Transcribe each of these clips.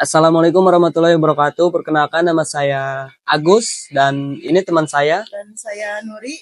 Assalamualaikum warahmatullahi wabarakatuh. Perkenalkan nama saya Agus dan ini teman saya. Dan saya Nuri.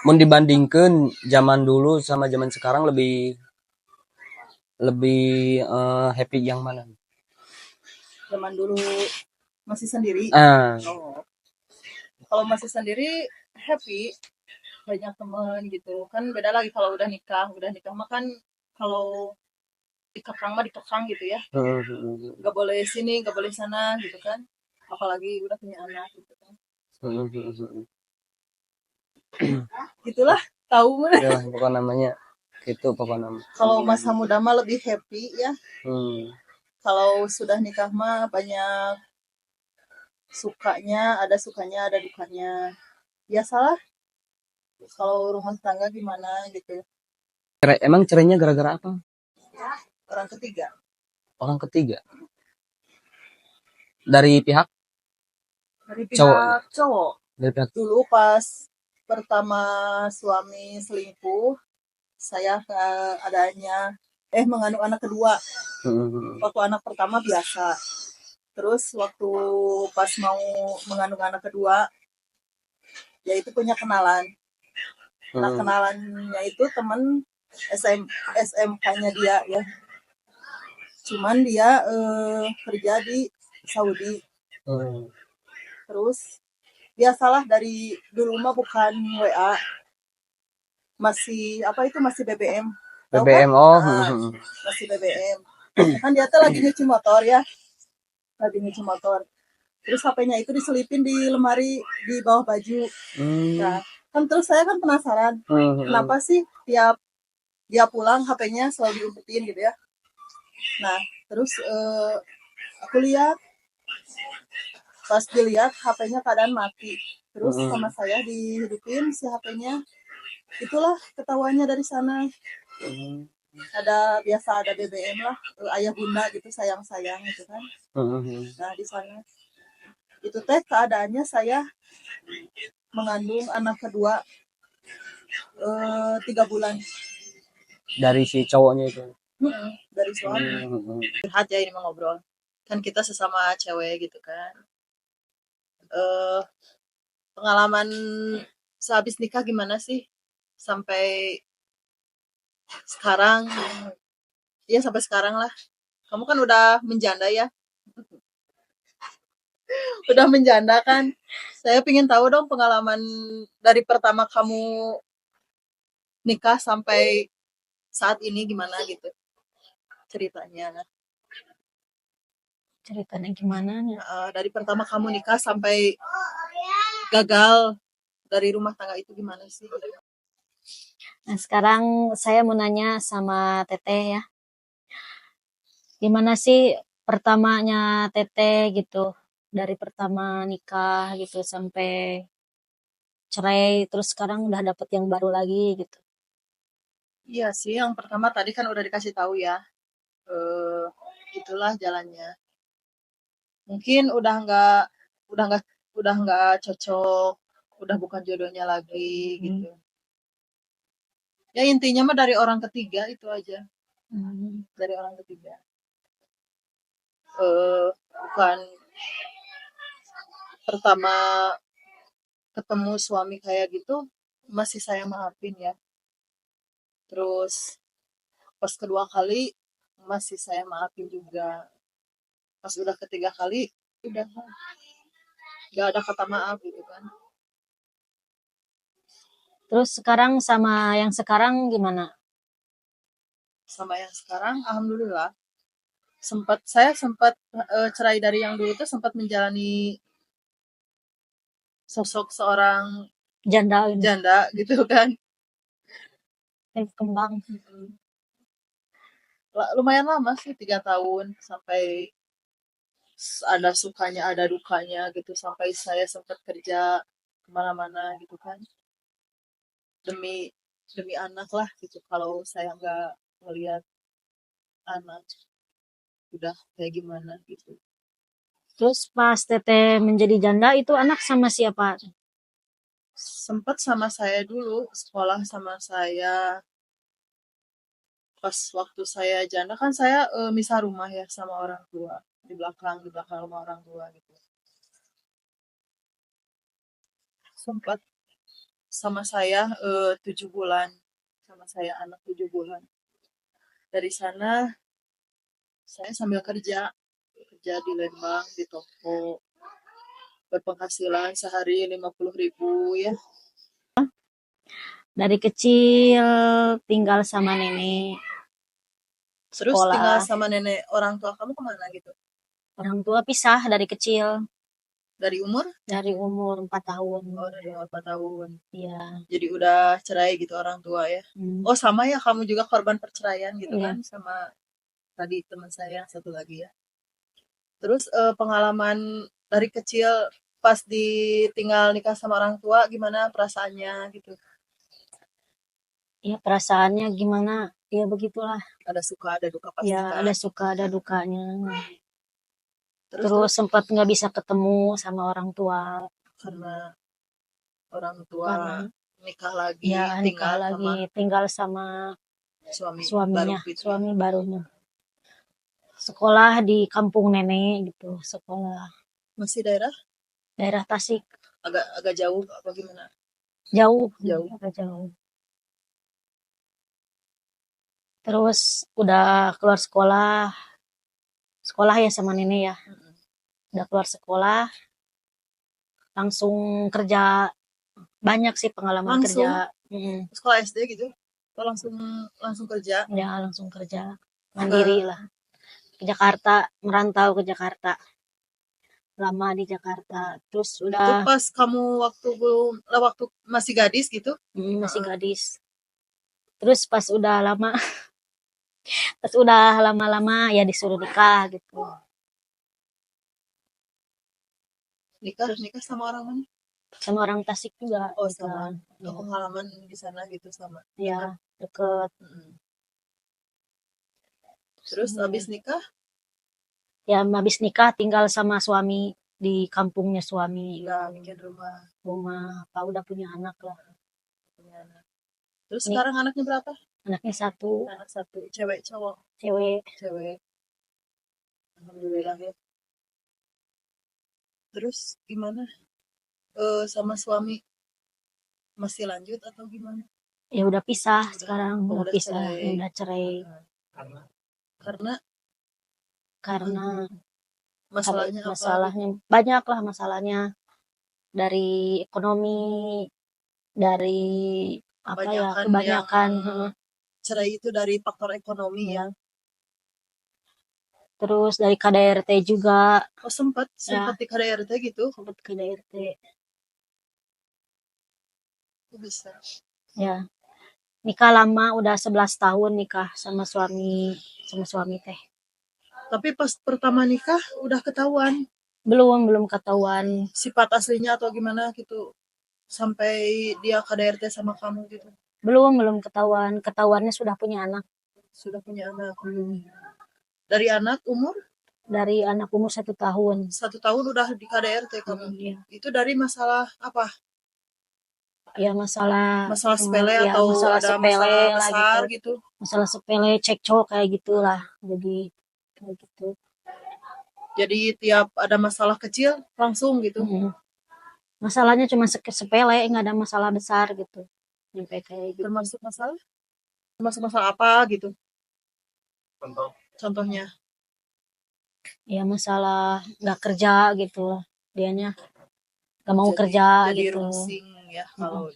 Mau dibandingkan zaman dulu sama zaman sekarang lebih lebih happy yang mana? Zaman dulu masih sendiri. Ah, Oh. Kalau masih sendiri happy, banyak teman gitu. Kan beda lagi kalau udah nikah. Udah nikah mah kan kalau dikekang mah dikekang gitu ya. Gak boleh sini, gak boleh sana gitu kan. Apalagi udah punya anak gitu kan. Gitulah, tahu. ya pokok namanya itu pokok nama. Kalau masa muda mah lebih happy ya. Hmm. Kalau sudah nikah mah banyak sukanya, ada dukanya. Biasalah kalau rumah tangga gimana gitu. Emang cerainya gara-gara apa? Orang ketiga. Orang ketiga. Dari pihak Dari cowok. pihak cowok. Dari pihak. Dulu pas pertama suami selingkuh, saya adanya mengandung anak kedua. Waktu anak pertama biasa. Terus waktu pas mau mengandung anak kedua, ya itu punya kenalan. Nah kenalannya itu temen SMK-nya dia ya. Cuman dia kerja di Saudi. Terus biasalah dari dulu mah bukan WA, masih apa itu masih BBM. Tahu BBM kan? oh. Masih BBM. Kan dia tuh lagi nyuci motor ya, lagi nyuci motor. Terus HP-nya itu diselipin di lemari di bawah baju. Nah, kan terus saya kan penasaran, kenapa sih tiap dia pulang HP-nya selalu diumpetin gitu ya. Nah, terus aku lihat, pas dilihat HP-nya keadaan mati. Terus sama saya dihidupin si HP-nya. Itulah ketahuannya dari sana. Ada biasa ada BBM lah, ayah bunda gitu sayang-sayang gitu kan. Nah di sana itu teh keadaannya saya mengandung anak kedua 3 bulan dari si cowoknya itu. dari suami. Curhat ya ini mah ngobrol. Kan kita sesama cewek gitu kan. Pengalaman sehabis nikah gimana sih? Sampai sekarang, ya sampai sekarang lah. Kamu kan udah menjanda ya? Udah menjanda kan? Saya pengen tahu dong pengalaman dari pertama kamu nikah sampai saat ini gimana gitu ceritanya. Ceritanya gimana nih? Dari pertama kamu nikah sampai gagal dari rumah tangga itu gimana sih? Nah, sekarang saya mau nanya sama Teteh ya. Gimana sih pertamanya Teteh gitu? Dari pertama nikah gitu sampai cerai, terus sekarang udah dapet yang baru lagi gitu. Iya sih, yang pertama tadi kan udah dikasih tahu ya. Eh, itulah jalannya. Mungkin udah nggak udah nggak cocok, udah bukan jodohnya lagi gitu. Ya intinya mah dari orang ketiga itu aja. Dari orang ketiga. Bukan pertama ketemu suami kayak gitu masih saya maafin ya. Terus pas kedua kali masih saya maafin juga. Pas udah ketiga kali udah gak ada kata maaf gitu kan. Terus sekarang sama yang sekarang gimana? Sama yang sekarang alhamdulillah saya sempat cerai dari yang dulu tuh sempat menjalani sosok seorang janda gitu kan. Kembang. Lumayan lama sih 3 tahun sampai ada sukanya ada dukanya gitu sampai saya sempat kerja kemana-mana gitu kan demi demi anak lah gitu. Kalau saya nggak melihat anak udah kayak gimana gitu. Terus pas Teteh menjadi janda itu anak sama siapa? Sempat sama saya dulu sekolah sama saya, pas waktu saya janda kan saya misah rumah ya sama orang tua di belakang rumah orang tua gitu. Sempat sama saya 7 bulan, sama saya anak 7 bulan. Dari sana saya sambil kerja di Lembang di toko, berpenghasilan sehari 50.000 ya. Dari kecil tinggal sama nenek, Terus tinggal sekolah. sama nenek orang tua kamu kemana gitu? Orang tua pisah dari kecil, Dari umur? dari umur 4 tahun. Oh, dari umur 4 tahun. Iya. Jadi udah cerai gitu orang tua ya. Oh, sama ya, kamu juga korban perceraian gitu Iya. kan sama tadi teman saya yang satu lagi ya. Terus pengalaman dari kecil pas ditinggal nikah sama orang tua gimana perasaannya gitu? Ya perasaannya gimana? Ya begitulah. Ada suka ada duka pasti Ya kan. ada suka ada dukanya. Terus Terus sempat nggak bisa ketemu sama orang tua karena orang tua karena nikah lagi, ya nikah tinggal sama lagi, tinggal sama suaminya. suami barunya. Sekolah di kampung nenek gitu, sekolah Masih daerah daerah Tasik. agak jauh apa gimana? Jauh, Jauh. agak jauh. Terus udah keluar sekolah ya sama nenek ya. Udah keluar sekolah, langsung kerja. Banyak sih pengalaman Langsung? kerja. Sekolah SD gitu? Atau langsung kerja? Ya langsung kerja. Mandiri lah. Ke Jakarta, merantau ke Jakarta. Lama di Jakarta. Terus Itu udah pas kamu waktu masih gadis gitu? masih gadis. Terus pas udah lama, pas udah lama-lama ya disuruh nikah gitu. Nikah sama orang mana? Sama orang Tasik juga. Oh, nikah. sama. Ya. Pengalaman di sana gitu sama. Ya, deket. Terus abis nikah? Ya habis nikah tinggal sama suami di kampungnya suami. Udah bikin rumah. Pak udah punya anak lah. Terus sekarang anaknya berapa? Anaknya 1. Anak 1. Cewek cowok? Cewek. Alhamdulillah ya. Terus gimana? Sama suami masih lanjut atau gimana? Ya udah pisah sekarang, udah udah pisah, cerai. udah cerai. Karena masalahnya apa? masalahnya banyak lah masalahnya, dari ekonomi, dari apa ya, kebanyakan. Cerai itu dari faktor ekonomi ya. Terus dari KDRT juga. Oh, sempat di KDRT gitu? Sempat KDRT. Bisa. Ya. Nikah lama, udah 11 tahun nikah sama suami teh. Tapi pas pertama nikah udah ketahuan? Belum ketahuan. Sifat aslinya atau gimana gitu? Sampai dia KDRT sama kamu gitu? Belum ketahuan. Ketahuannya sudah punya anak. Sudah punya anak. Dari anak umur? Dari anak umur 1 tahun. 1 tahun udah di KDRT kamu? Iya. Itu dari masalah apa? Ya masalah sepele ya, atau masalah ada sepele masalah lah besar gitu? Masalah sepele, cekcok kayak gitulah. Jadi kayak gitu. Jadi tiap ada masalah kecil langsung gitu? Masalahnya cuma sepele, nggak ada masalah besar gitu. Sampai kayak gitu. Termasuk masalah apa gitu? Contohnya? Ya masalah nggak kerja gitu lah. Dianya nggak mau kerja jadi gitu. Rusing ya kalau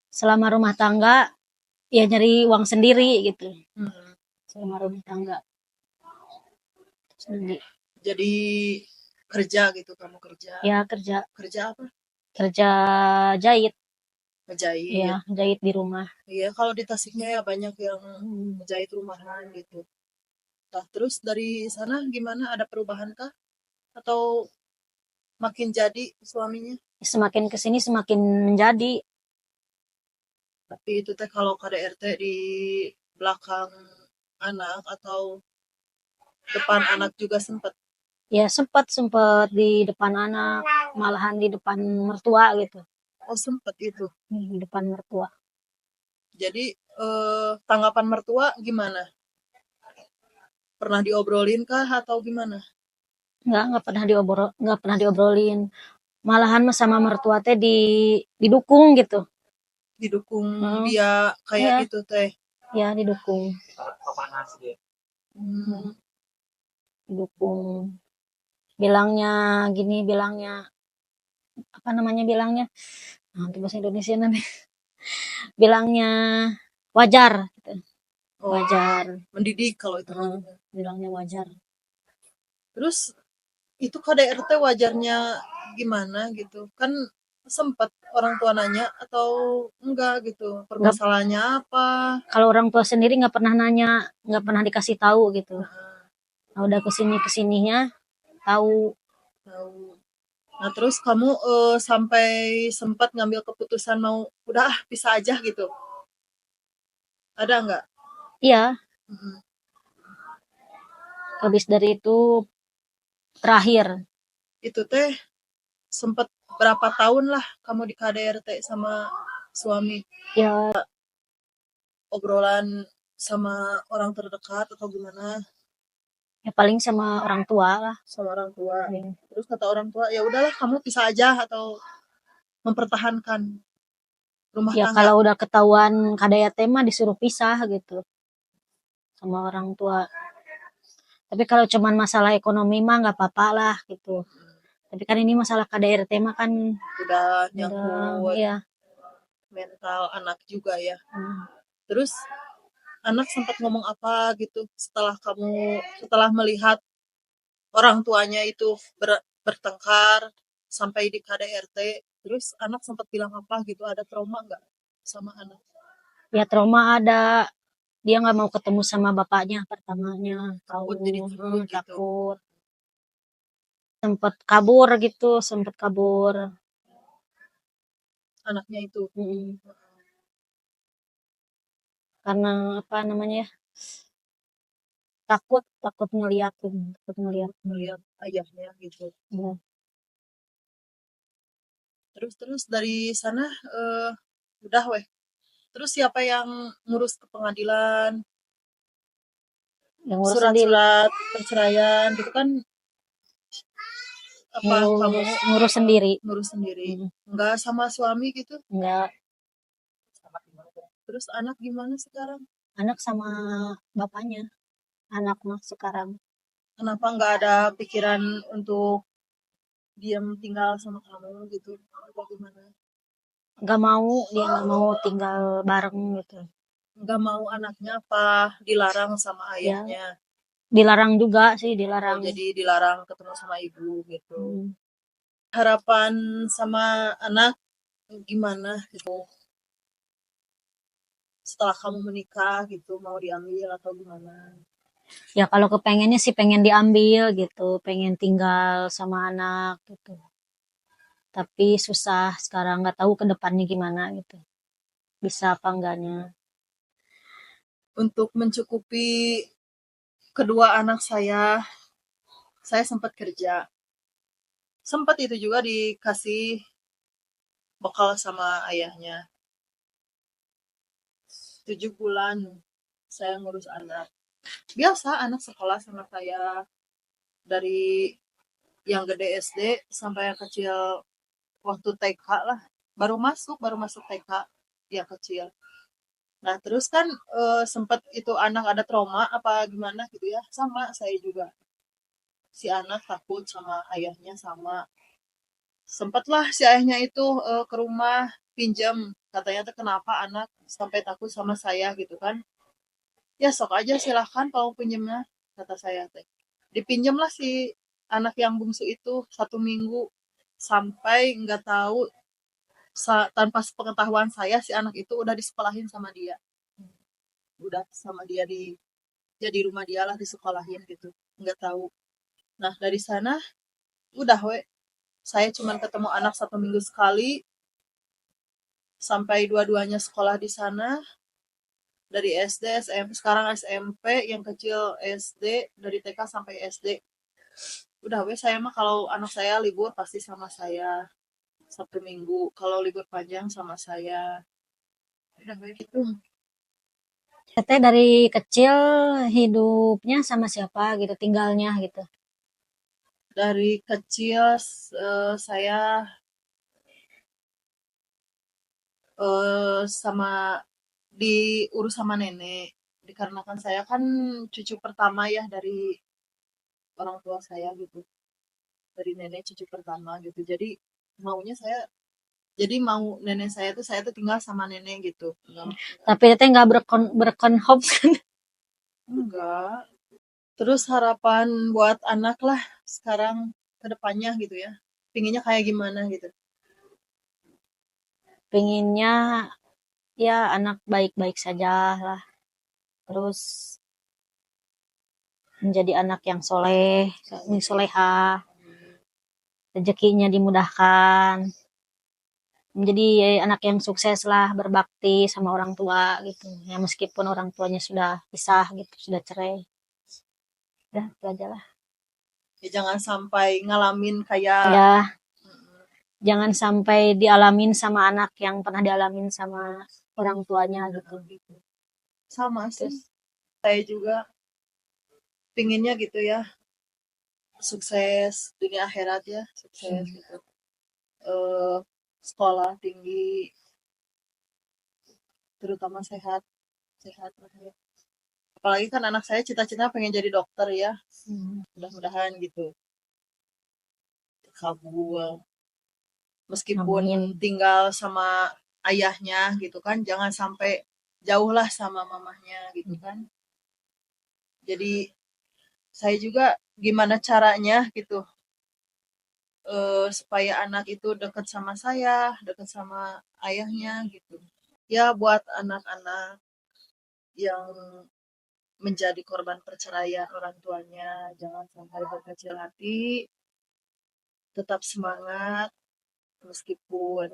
selama rumah tangga ya nyari uang sendiri gitu. Selama rumah tangga sendiri. Jadi kerja gitu, kamu kerja? Ya kerja apa? Kerja jahit. Ngejahit? Iya, jahit di rumah. Iya, kalau di Tasiknya ya banyak yang ngejahit rumahan gitu. Nah, terus dari sana gimana, ada perubahan kah? Atau makin jadi suaminya? Semakin kesini semakin menjadi. Tapi itu teh kalau KDRT di belakang anak atau depan anak juga sempat? Ya sempat di depan anak, malahan di depan mertua gitu. Oh, sempat itu? Di depan mertua. Jadi tanggapan mertua gimana? Pernah diobrolin kah atau gimana? Nggak pernah diobrolin. Malahan sama mertua teh didukung gitu. Didukung Heeh. dia kayak Iya, gitu teh. ya didukung. Hmm, Didukung. Bilangnya apa namanya bilangnya? Nah, itu bahasa Indonesia nanti. Bilangnya wajar gitu. oh, Wajar. mendidik kalau itu. Bilangnya wajar. Terus itu KDRT wajarnya gimana gitu? Kan sempat orang tua nanya atau enggak gitu? Permasalahannya apa? Kalau orang tua sendiri nggak pernah nanya, nggak pernah dikasih tahu gitu. Nah, udah kesininya tahu. Tahu. Nah, terus kamu sampai sempat ngambil keputusan mau udah pisah aja gitu. Ada nggak? Iya, Mm-mm. habis dari itu terakhir. Itu teh sempat berapa tahun lah kamu di KDRT sama suami? Ya, Obrolan sama orang terdekat atau gimana? ya paling sama orang tua lah. Sama orang tua. Iya. Terus kata orang tua, ya udahlah kamu pisah aja atau mempertahankan rumah Ya tangga. kalau udah ketahuan KDRT mah disuruh pisah gitu sama orang tua. Tapi kalau cuman masalah ekonomi mah nggak apa-apa lah gitu. Tapi kan ini masalah KDRT mah kan Udah udah, nyangkut iya. mental anak juga ya. Terus anak sempat ngomong apa gitu setelah melihat orang tuanya itu bertengkar sampai di KDRT. Terus anak sempat bilang apa gitu? Ada trauma nggak sama anak? Ya trauma ada. Dia nggak mau ketemu sama bapaknya pertamanya. Takut Tahu, jadi takut gitu. takut. Sempet kabur. Anaknya itu. Karena apa namanya ya? Takut ngeliat Melihat ayahnya gitu. Ya. Terus dari sana udah weh. Terus siapa yang ngurus ke pengadilan, Yang ngurus sendiri. surat-surat perceraian gitu kan? Apa kamu Ngurus sendiri. ngurus sendiri? Enggak sama suami gitu? Enggak. Terus anak gimana sekarang? Anak sama bapaknya. Anak mah sekarang. Kenapa nggak ada pikiran untuk diam tinggal sama kamu gitu? Atau gimana? Dia nggak mau tinggal bareng gitu. Nggak mau anaknya apa dilarang sama Ya, ayahnya? dilarang juga sih, Oh, dilarang. jadi dilarang ketemu sama ibu gitu. Harapan sama anak gimana gitu? Setelah kamu menikah gitu mau diambil atau gimana? Ya kalau kepengennya sih pengen diambil gitu, pengen tinggal sama anak gitu. Tapi susah sekarang nggak tahu ke depannya gimana gitu. Bisa apa enggaknya. Untuk mencukupi kedua anak saya sempat kerja. Sempat itu juga dikasih bekal sama ayahnya. 7 bulan saya ngurus anak. Biasa anak sekolah sama saya dari yang gede SD sampai yang kecil waktu TK lah. Baru masuk TK yang kecil. Nah, terus kan sempat itu anak ada trauma apa gimana gitu ya. Sama saya juga. Si anak takut sama ayahnya sama. Sempatlah si ayahnya itu ke rumah pinjam. Katanya tuh kenapa anak sampai takut sama saya gitu kan. Ya sok aja silahkan kalau pinjamnya kata saya teh. Dipinjamlah si anak yang bungsu itu 1 minggu sampai nggak tahu tanpa pengetahuan saya si anak itu udah disekolahin sama dia. Udah sama dia di rumah dia lah disekolahin gitu. Nggak tahu. Nah dari sana udah saya cuman ketemu anak 1 minggu sekali sampai dua-duanya sekolah di sana dari SD, SMP, sekarang SMP, yang kecil SD, dari TK sampai SD. Udah saya mah kalau anak saya libur pasti sama saya. Sabtu Minggu, kalau libur panjang sama saya. Udah gitu. Teteh dari kecil hidupnya sama siapa gitu, tinggalnya gitu. Dari kecil saya sama diurus sama nenek. Dikarenakan saya kan cucu pertama ya dari orang tua saya gitu. Dari nenek cucu pertama gitu. Jadi mau nenek saya tuh tinggal sama nenek gitu. Tapi teteh nggak berkonhop kan? Enggak. Terus harapan buat anak lah sekarang ke depannya gitu ya. Pinginnya kayak gimana gitu. Pengennya ya anak baik-baik saja lah. Terus menjadi anak yang soleha, rezekinya dimudahkan. Menjadi anak yang sukses lah, berbakti sama orang tua gitu. Ya meskipun orang tuanya sudah pisah gitu, sudah cerai. Udah, itu aja lah. Ya jangan sampai ngalamin kayak Ya, jangan sampai dialamin sama anak yang pernah dialamin sama orang tuanya gitu. sama sih. Saya juga pinginnya gitu ya. Sukses dunia akhirat ya, sukses gitu. Eh, sekolah tinggi, terutama sehat, sehat lah ya. Apalagi kan anak saya cita-cita pengen jadi dokter ya. Mudah-mudahan gitu. Kabul. Meskipun Amin. tinggal sama ayahnya gitu kan, jangan sampai jauh lah sama mamahnya gitu kan. Jadi saya juga gimana caranya gitu supaya anak itu dekat sama saya, dekat sama ayahnya gitu. Ya buat anak-anak yang menjadi korban perceraian orang tuanya, jangan sampai berkecil hati, tetap semangat meskipun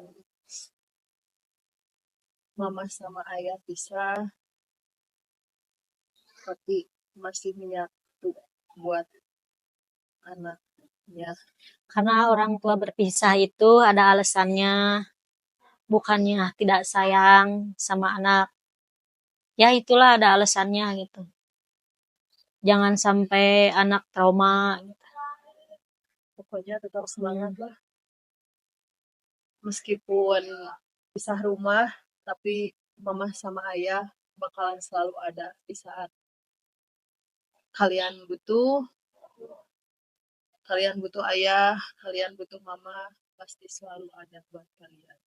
mama sama ayah pisah, tapi masih menyatu buat anaknya. Karena orang tua berpisah itu ada alasannya, bukannya tidak sayang sama anak. Ya itulah ada alasannya gitu. Jangan sampai anak trauma. Pokoknya tetap semangat lah. Meskipun pisah rumah, tapi mama sama ayah bakalan selalu ada di saat kalian butuh, kalian butuh ayah, kalian butuh mama, pasti selalu ada buat kalian.